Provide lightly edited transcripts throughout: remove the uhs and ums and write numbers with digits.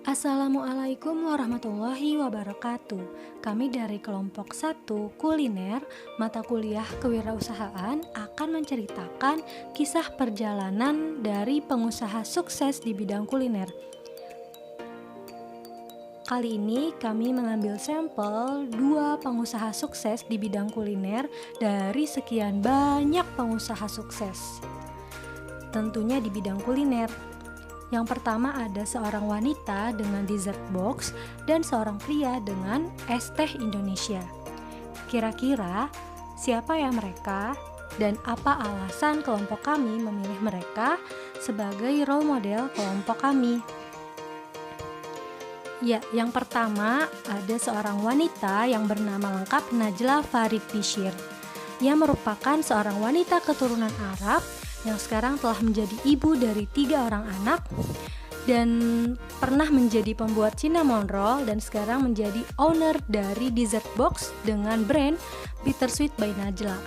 Assalamualaikum warahmatullahi wabarakatuh. Kami dari kelompok 1 kuliner, mata kuliah kewirausahaan akan menceritakan kisah perjalanan dari pengusaha sukses di bidang kuliner. Kali ini kami mengambil sampel 2 pengusaha sukses di bidang kuliner dari sekian banyak pengusaha sukses. Tentunya di bidang kuliner. Yang pertama ada seorang wanita dengan dessert box dan seorang pria dengan es teh Indonesia. Kira-kira siapa ya mereka dan apa alasan kelompok kami memilih mereka sebagai role model kelompok kami? Ya, yang pertama ada seorang wanita yang bernama lengkap Najla Farid Bishir. Ia merupakan seorang wanita keturunan Arab yang sekarang telah menjadi ibu dari 3 orang anak dan pernah menjadi pembuat cinnamon roll dan sekarang menjadi owner dari dessert box dengan brand Bittersweet by Najla.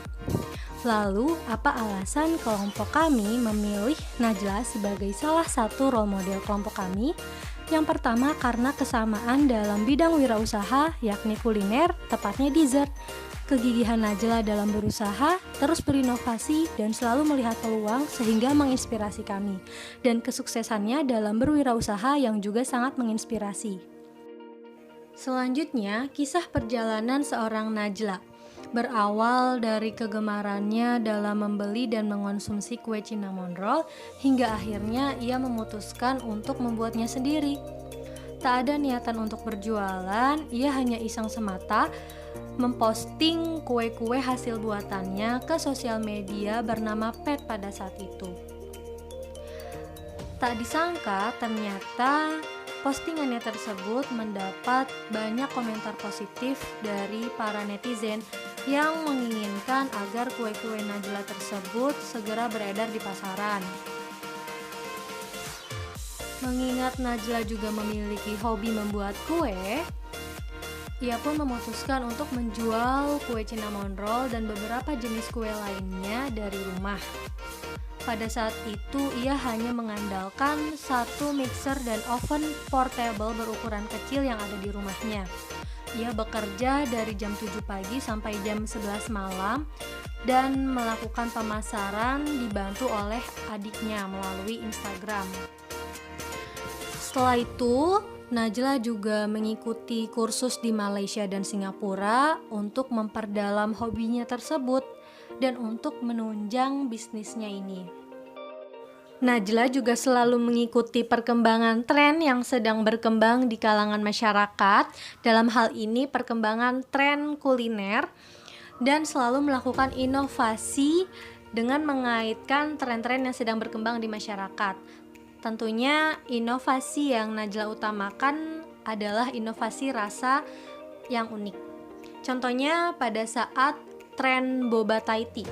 Lalu, apa alasan kelompok kami memilih Najla sebagai salah satu role model kelompok kami? Yang pertama karena kesamaan dalam bidang wirausaha yakni kuliner, tepatnya dessert. Kegigihan Najla dalam berusaha, terus berinovasi, dan selalu melihat peluang sehingga menginspirasi kami. Dan kesuksesannya dalam berwirausaha yang juga sangat menginspirasi. Selanjutnya, kisah perjalanan seorang Najla. Berawal dari kegemarannya dalam membeli dan mengonsumsi kue cinnamon roll, hingga akhirnya ia memutuskan untuk membuatnya sendiri. Tak ada niatan untuk berjualan, ia hanya iseng semata memposting kue-kue hasil buatannya ke sosial media bernama Pet pada saat itu. Tak disangka ternyata postingannya tersebut mendapat banyak komentar positif dari para netizen yang menginginkan agar kue-kue Najla tersebut segera beredar di pasaran. Mengingat Najla juga memiliki hobi membuat kue, ia pun memutuskan untuk menjual kue cinnamon roll dan beberapa jenis kue lainnya dari rumah. Pada saat itu ia hanya mengandalkan satu mixer dan oven portable berukuran kecil yang ada di rumahnya. Ia bekerja dari jam 7 pagi sampai jam 11 malam dan melakukan pemasaran dibantu oleh adiknya melalui Instagram. Setelah itu, Najla juga mengikuti kursus di Malaysia dan Singapura untuk memperdalam hobinya tersebut dan untuk menunjang bisnisnya ini. Najla juga selalu mengikuti perkembangan tren yang sedang berkembang di kalangan masyarakat, dalam hal ini perkembangan tren kuliner, dan selalu melakukan inovasi dengan mengaitkan tren-tren yang sedang berkembang di masyarakat. Tentunya inovasi yang Najla utamakan adalah inovasi rasa yang unik. Contohnya pada saat tren boba Thai tea.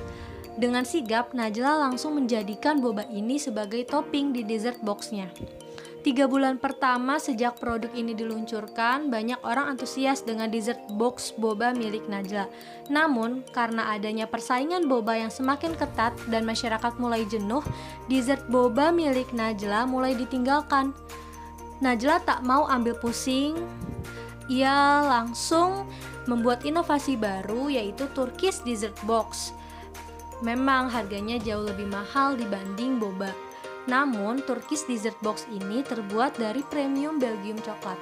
Dengan sigap, Najla langsung menjadikan boba ini sebagai topping di dessert box-nya. 3 bulan pertama sejak produk ini diluncurkan, banyak orang antusias dengan dessert box boba milik Najla. Namun, karena adanya persaingan boba yang semakin ketat dan masyarakat mulai jenuh, dessert boba milik Najla mulai ditinggalkan. Najla tak mau ambil pusing, ia langsung membuat inovasi baru yaitu Turkish Dessert Box. Memang harganya jauh lebih mahal dibanding boba. Namun, Turkish Dessert Box ini terbuat dari premium Belgium coklat.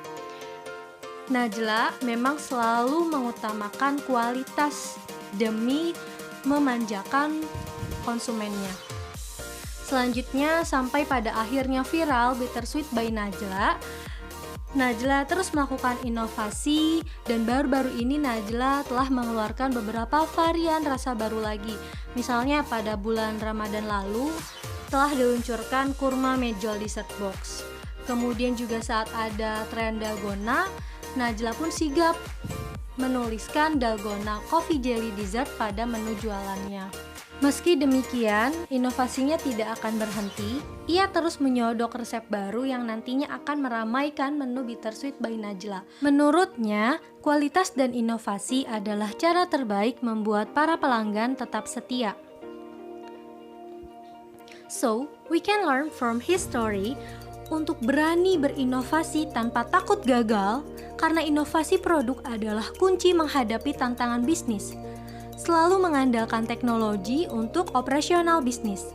Najla memang selalu mengutamakan kualitas demi memanjakan konsumennya. Selanjutnya, sampai pada akhirnya viral Bittersweet by Najla. Najla terus melakukan inovasi dan baru-baru ini Najla telah mengeluarkan beberapa varian rasa baru lagi. Misalnya pada bulan Ramadan lalu telah diluncurkan kurma mejol dessert box. Kemudian juga saat ada tren dalgona, Najla pun sigap menuliskan dalgona coffee jelly dessert pada menu jualannya. Meski demikian, inovasinya tidak akan berhenti. Ia terus menyodok resep baru yang nantinya akan meramaikan menu Bittersweet by Najla. Menurutnya, kualitas dan inovasi adalah cara terbaik membuat para pelanggan tetap setia. So, we can learn from his story untuk berani berinovasi tanpa takut gagal, karena inovasi produk adalah kunci menghadapi tantangan bisnis. Selalu mengandalkan teknologi untuk operasional bisnis.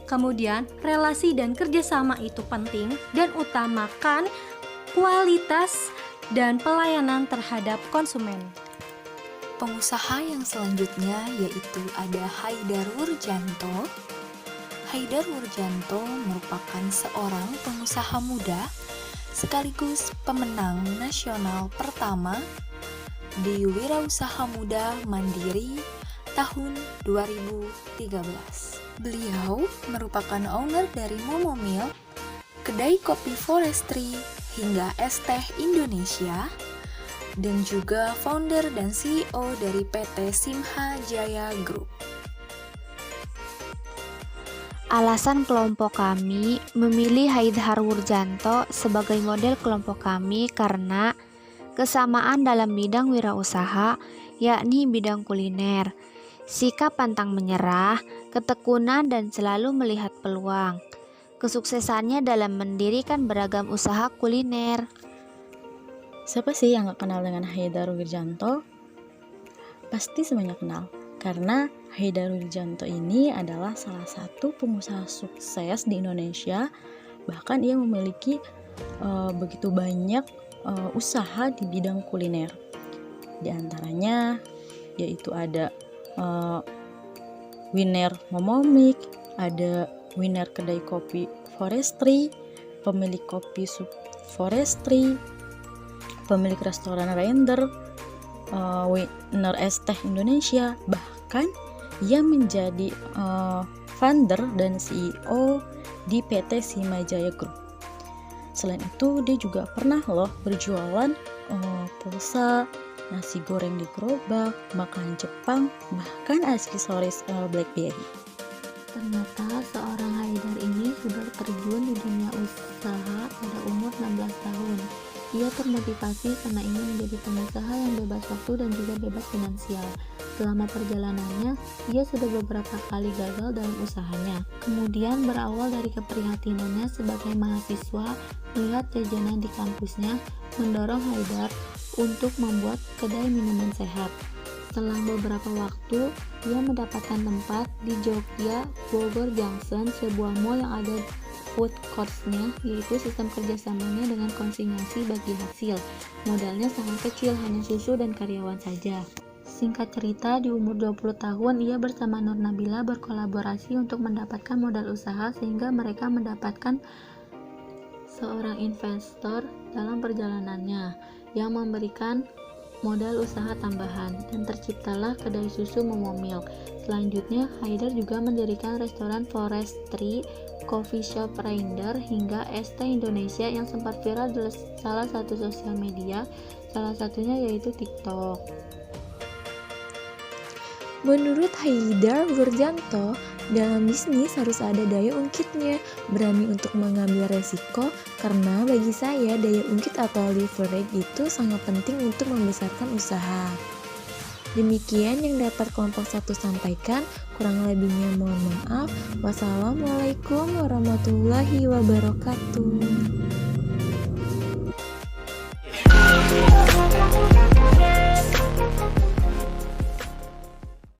Kemudian, relasi dan kerjasama itu penting dan utamakan kualitas dan pelayanan terhadap konsumen. Pengusaha yang selanjutnya yaitu ada Haidar Wurjanto. Haidar Wurjanto merupakan seorang pengusaha muda sekaligus pemenang nasional pertama di Wirausaha Muda Mandiri tahun 2013. Beliau merupakan owner dari Momomil, kedai kopi Forestry, hingga es teh Indonesia, dan juga founder dan CEO dari PT Simha Jaya Group. Alasan kelompok kami memilih Haidar Wurjanto sebagai model kelompok kami karena kesamaan dalam bidang wirausaha, yakni bidang kuliner, sikap pantang menyerah, ketekunan dan selalu melihat peluang. Kesuksesannya dalam mendirikan beragam usaha kuliner. Siapa sih yang gak kenal dengan Haidar Wurjanto? Pasti semuanya kenal, karena Haidar Wurjanto ini adalah salah satu pengusaha sukses di Indonesia. Bahkan ia memiliki begitu banyak usaha di bidang kuliner. Di antaranya yaitu ada Winer Momomik, ada Winer kedai kopi Forestry, pemilik kopi Sub Forestry, pemilik restoran Render, Winer es teh Indonesia. Bahkan ia menjadi founder dan CEO di PT Simha Jaya Group. Selain itu, dia juga pernah berjualan pulsa, nasi goreng di gerobak, makanan Jepang, bahkan aksesoris BlackBerry. Ternyata seorang Haidar ini sudah terjun di dunia usaha pada umur 16 tahun. Ia termotivasi karena ingin menjadi pengusaha yang bebas waktu dan juga bebas finansial. Selama perjalanannya, ia sudah beberapa kali gagal dalam usahanya. Kemudian berawal dari keprihatinannya sebagai mahasiswa melihat jajanan di kampusnya, mendorong Haidar untuk membuat kedai minuman sehat. Setelah beberapa waktu, ia mendapatkan tempat di Jogja Bogor Junction, sebuah mall yang ada food court-nya, yaitu sistem kerjasamanya dengan konsinyasi bagi hasil. Modalnya sangat kecil, hanya susu dan karyawan saja. Singkat cerita, di umur 20 tahun, ia bersama Nur Nabila berkolaborasi untuk mendapatkan modal usaha sehingga mereka mendapatkan seorang investor dalam perjalanannya yang memberikan modal usaha tambahan, dan terciptalah kedai susu Momomil. Selanjutnya, Haidar juga mendirikan restoran Forestry, coffee shop Render, hingga es teh Indonesia yang sempat viral di salah satu sosial media, salah satunya yaitu TikTok. Menurut Haidar Wurjanto, dalam bisnis harus ada daya ungkitnya, berani untuk mengambil resiko, karena bagi saya daya ungkit atau leverage itu sangat penting untuk membesarkan usaha. Demikian yang dapat kelompok satu sampaikan, kurang lebihnya mohon maaf. Wassalamualaikum warahmatullahi wabarakatuh.